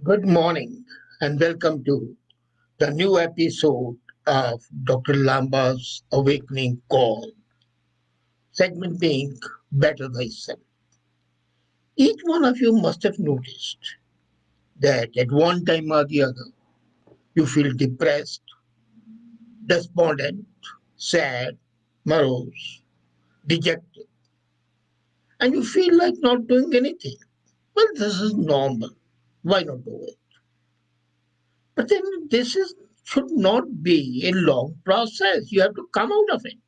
Good morning and welcome to the new episode of Dr. Lamba's Awakening Call, segment being Better Thyself. Each one of you must have noticed that at one time or the other you feel depressed, despondent, sad, morose, dejected, and you feel like not doing anything. Well, this is normal. Why not do it? But then should not be a long process. You have to come out of it.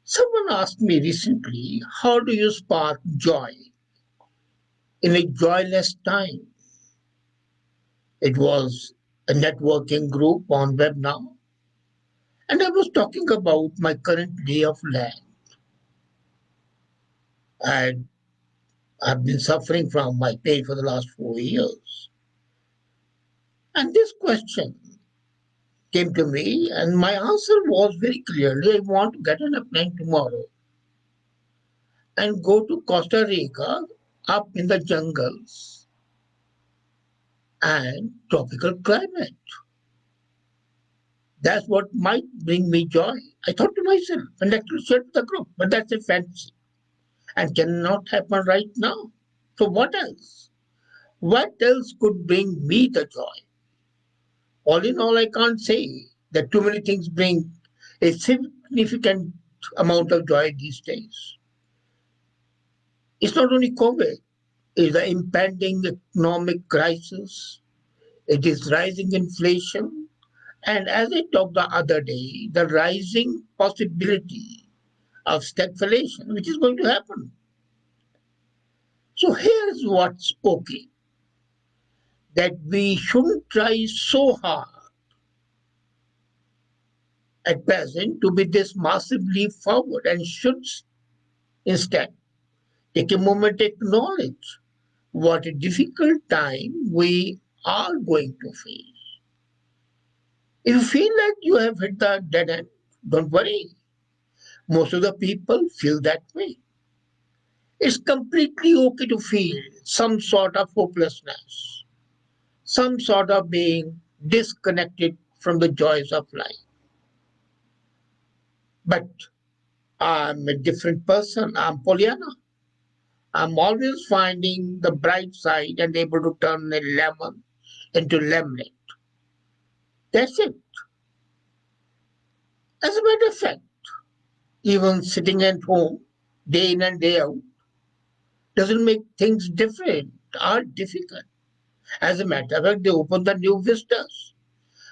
Someone asked me recently, how do you spark joy in a joyless time? It was a networking group on WebNow, and I was talking about my current lay of land. And I've been suffering from my pain for the last 4 years. And this question came to me, and my answer was very clearly I want to get on a plane tomorrow and go to Costa Rica up in the jungles and tropical climate. That's what might bring me joy. I thought to myself and actually shared with the group, but that's a fantasy and cannot happen right now. So what else? What else could bring me the joy? All in all, I can't say that too many things bring a significant amount of joy these days. It's not only COVID, it's the impending economic crisis, it is rising inflation, and as I talked the other day, the rising possibility of stagflation, which is going to happen. So here's what's okay, that we shouldn't try so hard at present to be this massive leap forward and should instead take a moment to acknowledge what a difficult time we are going to face. If you feel like you have hit the dead end, don't worry. Most of the people feel that way. It's completely okay to feel some sort of hopelessness, some sort of being disconnected from the joys of life. But I'm a different person. I'm Pollyanna. I'm always finding the bright side and able to turn a lemon into lemonade. That's it. As a matter of fact, even sitting at home day in and day out doesn't make things different or difficult. As a matter of fact, they open the new vistas.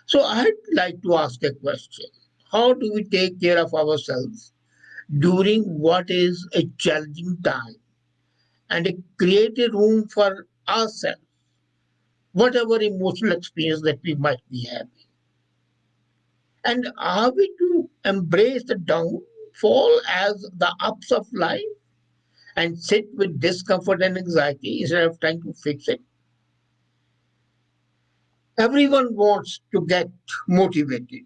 So I'd like to ask a question. How do we take care of ourselves during what is a challenging time and create a room for ourselves, whatever emotional experience that we might be having? And are we to embrace the downfall as the ups of life and sit with discomfort and anxiety instead of trying to fix it? Everyone wants to get motivated.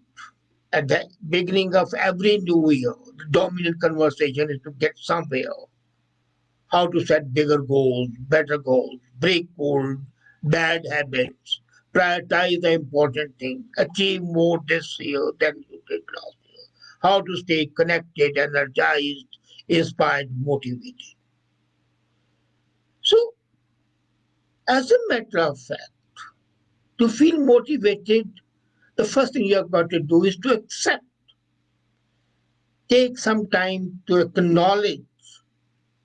At the beginning of every new year, the dominant conversation is to get somewhere. How to set bigger goals, better goals, break old bad habits, prioritize the important things, achieve more this year than you did last year. How to stay connected, energized, inspired, motivated. So, as a matter of fact, to feel motivated, the first thing you have got to do is to accept. Take some time to acknowledge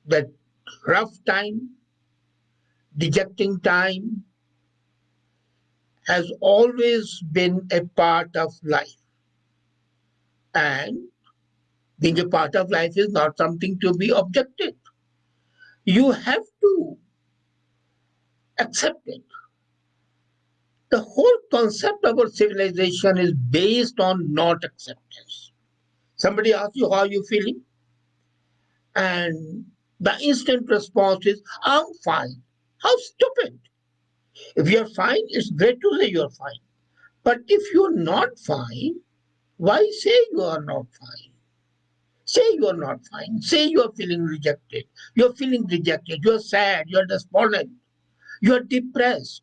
that rough time, dejecting time has always been a part of life. And being a part of life is not something to be objected. You have to accept it. The whole concept of our civilization is based on not acceptance. Somebody asks you how you feeling, and the instant response is, I'm fine. How stupid. If you're fine, it's great to say you're fine. But if you're not fine, why say you are not fine? Say you are not fine. Say you are feeling rejected. You're feeling rejected. You're sad. You're despondent. You're depressed.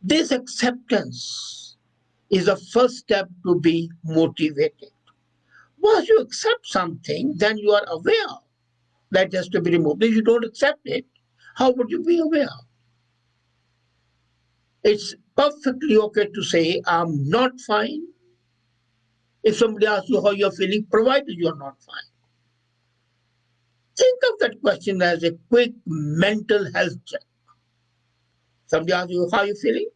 This acceptance is the first step to be motivated. Once you accept something, then you are aware that has to be removed. If you don't accept it, how would you be aware? It's perfectly okay to say, I'm not fine. If somebody asks you how you're feeling, provided you're not fine. Think of that question as a quick mental health check. Somebody asks you, how are you feeling?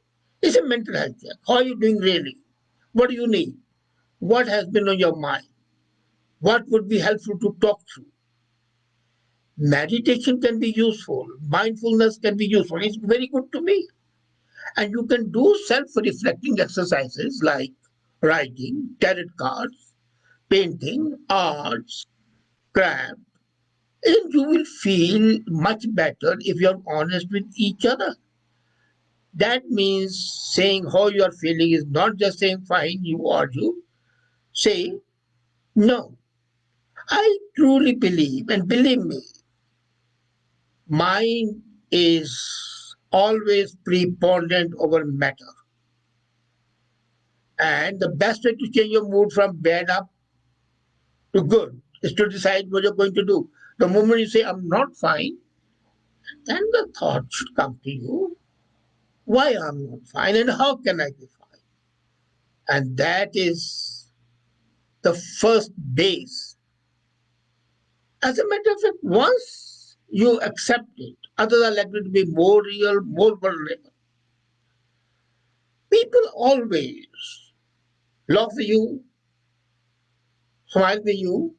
It's a mental health check. How are you doing really? What do you need? What has been on your mind? What would be helpful to talk through? Meditation can be useful. Mindfulness can be useful. It's very good to me. And you can do self-reflecting exercises like writing, tarot cards, painting, arts, craft. And you will feel much better if you're honest with each other. That means saying how you are feeling is not just saying fine, you or you. Say, no, I truly believe, and believe me, mind is always preponderant over matter. And the best way to change your mood from bad up to good is to decide what you're going to do. The moment you say, I'm not fine, then the thought should come to you, why I'm not fine and how can I be fine? And that is the first base. As a matter of fact, once you accept it, others are likely to be more real, more vulnerable. People always love you, smile with you,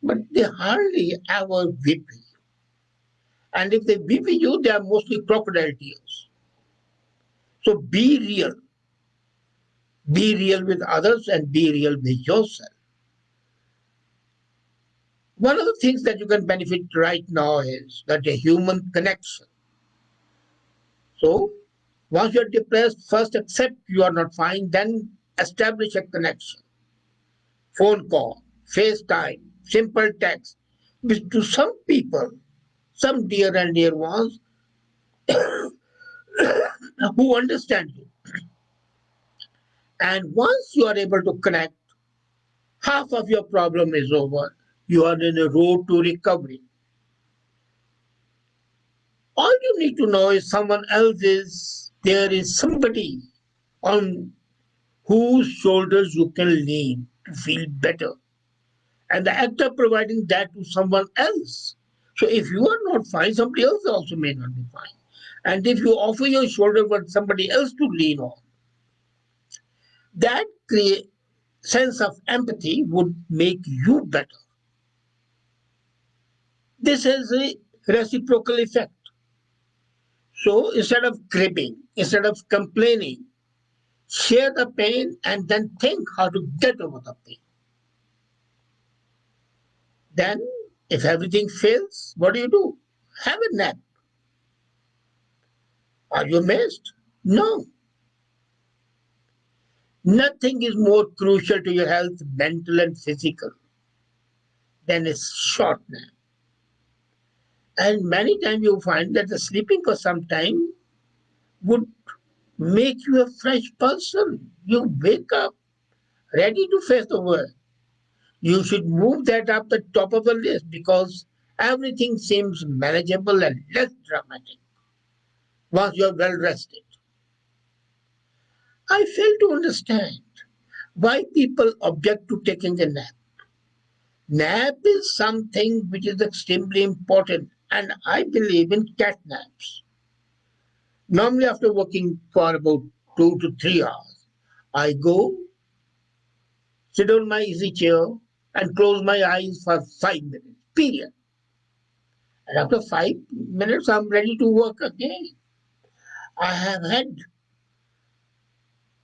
but they hardly ever weep with you. And if they weep with you, they are mostly crocodile tears. So be real. Be real with others and be real with yourself. One of the things that you can benefit right now is that a human connection. So once you're depressed, first accept you are not fine, then establish a connection. Phone call, FaceTime, simple text, which to some people, some dear and dear ones who understand you. And once you are able to connect, half of your problem is over. You are in a road to recovery. All you need to know is someone else is there is somebody on whose shoulders you can lean to feel better. And the act of providing that to someone else. So if you are not fine, somebody else also may not be fine. And if you offer your shoulder for somebody else to lean on, that create sense of empathy would make you better. This has a reciprocal effect. So instead of cribbing, instead of complaining, share the pain and then think how to get over the pain. Then, if everything fails, what do? Have a nap. Are you amazed? No. Nothing is more crucial to your health, mental and physical, than a short nap. And many times you find that the sleeping for some time would make you a fresh person. You wake up ready to face the world. You should move that up the top of the list because everything seems manageable and less dramatic once you're well rested. I fail to understand why people object to taking a nap. Nap is something which is extremely important, and I believe in cat naps. Normally, after working for about 2 to 3 hours, I go sit on my easy chair and close my eyes for 5 minutes, period. And after 5 minutes, I'm ready to work again. I have had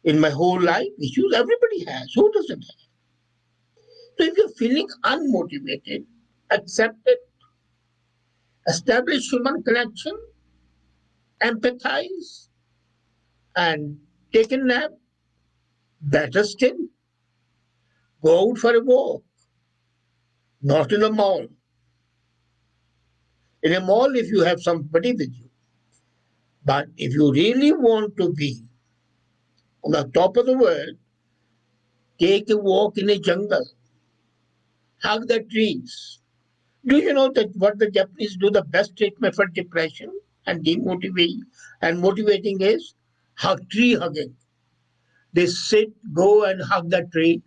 in my whole life issues everybody has. Who doesn't have? So if you're feeling unmotivated, accept it, establish human connection, empathize, and take a nap. Better still, go out for a walk, not in a mall. In a mall, if you have somebody with you. But if you really want to be on the top of the world, take a walk in a jungle, hug the trees. Do you know that what the Japanese do, the best treatment for depression and demotivating and motivating is tree hugging. They sit, go and hug the tree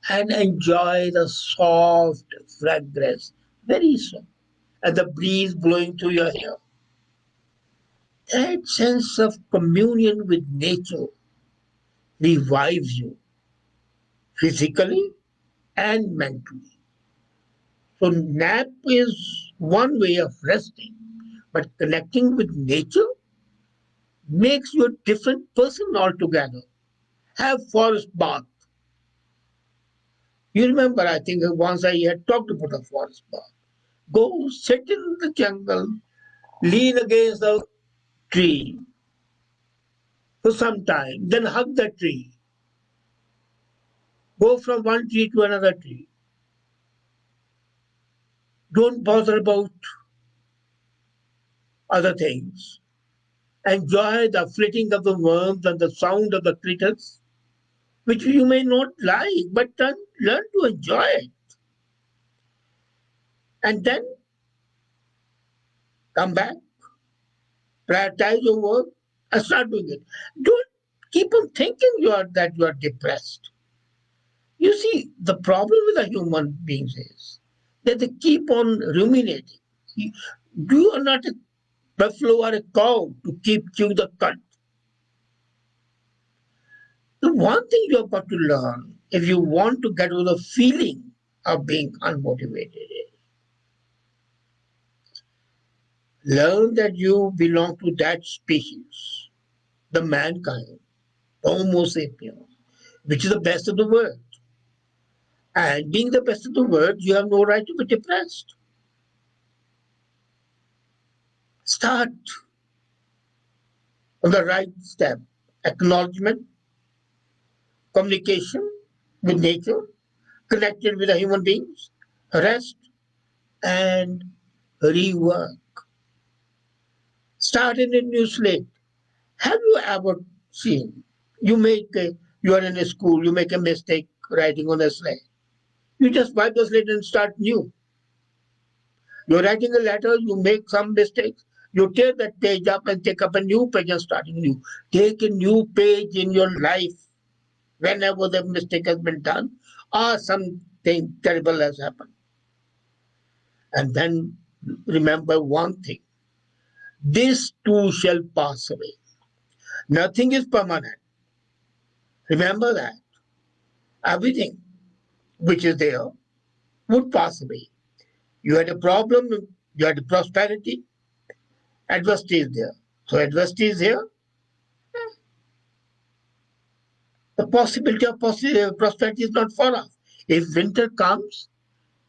and enjoy the soft fragrance, very soft, and the breeze blowing through your hair. That sense of communion with nature revives you physically and mentally. So, nap is one way of resting, but connecting with nature makes you a different person altogether. Have forest bath. You remember, I think once I had talked about a forest bath. Go sit in the jungle, lean against the tree for some time, then hug the tree. Go from one tree to another tree. Don't bother about other things. Enjoy the flitting of the worms and the sound of the crickets, which you may not like, but learn to enjoy it. And then come back, prioritize your work, and start doing it. Don't keep on thinking you are depressed. You see, the problem with the human beings is that they keep on ruminating. You you are not a buffalo or a cow to keep chewing the cud. The one thing you have got to learn if you want to get over the feeling of being unmotivated is learn that you belong to that species, the mankind, the Homo sapiens, which is the best of the world. And being the best of the world, you have no right to be depressed. Start on the right step. Acknowledgement, communication with nature, connected with the human beings, rest, and rework. Start in a new slate. Have you ever seen you are in a school, you make a mistake writing on a slate. You just wipe the slate and start new. You're writing a letter, you make some mistakes, you tear that page up and take up a new page and starting new. Take a new page in your life whenever the mistake has been done or something terrible has happened. And then remember one thing, this too shall pass away. Nothing is permanent. Remember that. Everything which is there would pass away. You had a problem, you had a prosperity, adversity is there. So adversity is here. The possibility of prosperity is not far off. If winter comes,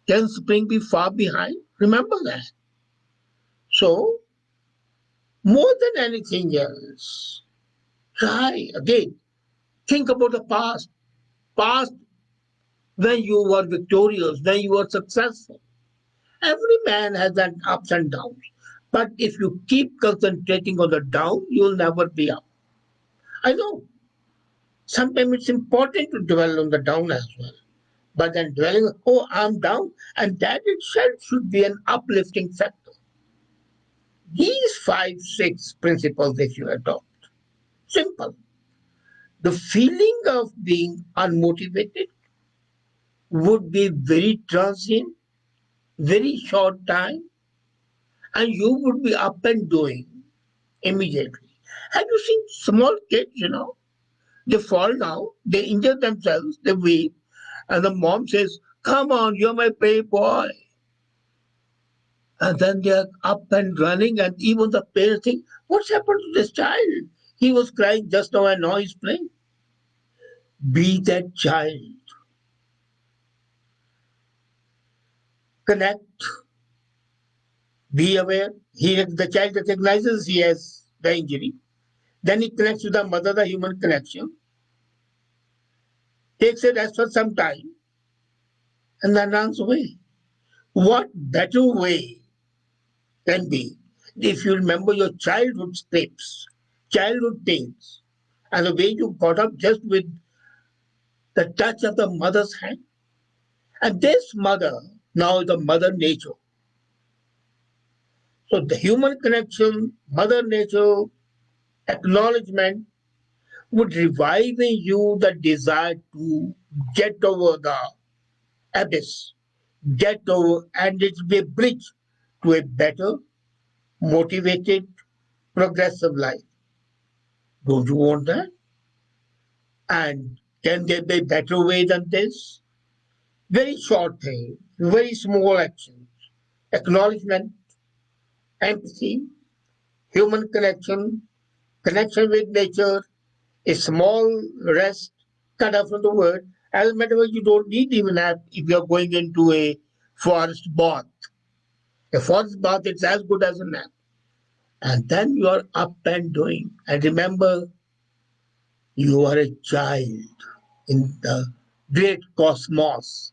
can spring be far behind? Remember that. So, more than anything else, try again. Think about the past. Past when you were victorious, when you were successful. Every man has that ups and downs. But if you keep concentrating on the down, you'll never be up. I know. Sometimes it's important to dwell on the down as well. But then dwelling, oh, I'm down, and that itself should be an uplifting factor. These five, six principles that you adopt, simple. The feeling of being unmotivated would be very transient, very short time, and you would be up and doing immediately. Have you seen small kids, they fall down, they injure themselves, they weep, and the mom says, come on, you're my brave boy. And then they are up and running, and even the parents think, what's happened to this child? He was crying just now and now he's playing. Be that child. Connect, be aware. The child recognizes he has the injury. Then he connects with the mother, the human connection, takes a rest for some time, and then runs away. What better way can be if you remember your childhood scrapes, childhood pains, and the way you got up just with the touch of the mother's hand. And this mother now is the mother nature. So the human connection, mother nature, acknowledgement would revive in you the desire to get over the abyss, get over, and it will be a bridge to a better, motivated, progressive life. Don't you want that? And can there be a better way than this? Very short thing, very small actions, acknowledgement, empathy, human connection, connection with nature, a small rest, cut off from the world. As a matter of fact, you don't need even that if you're going into a forest bath. A forest bath is as good as a nap. And then you are up and doing. And remember, you are a child in the great cosmos.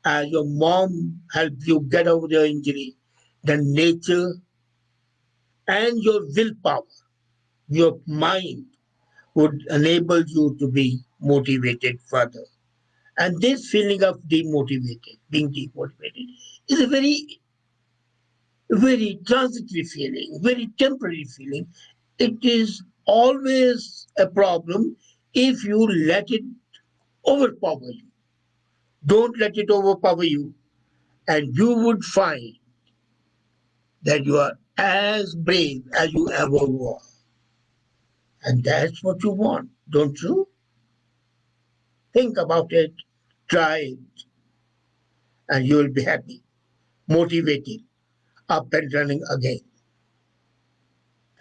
As your mom helped you get over your injury, the nature and your willpower, your mind would enable you to be motivated further. And this feeling of demotivated, being demotivated, is a very transitory feeling, very temporary feeling. It is always a problem if you let it overpower you. Don't let it overpower you, and you would find that you are as brave as you ever were. And that's what you want, don't you? Think about it, try it, and you will be happy, motivated, up and running again.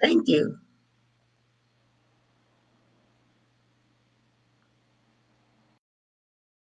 Thank you.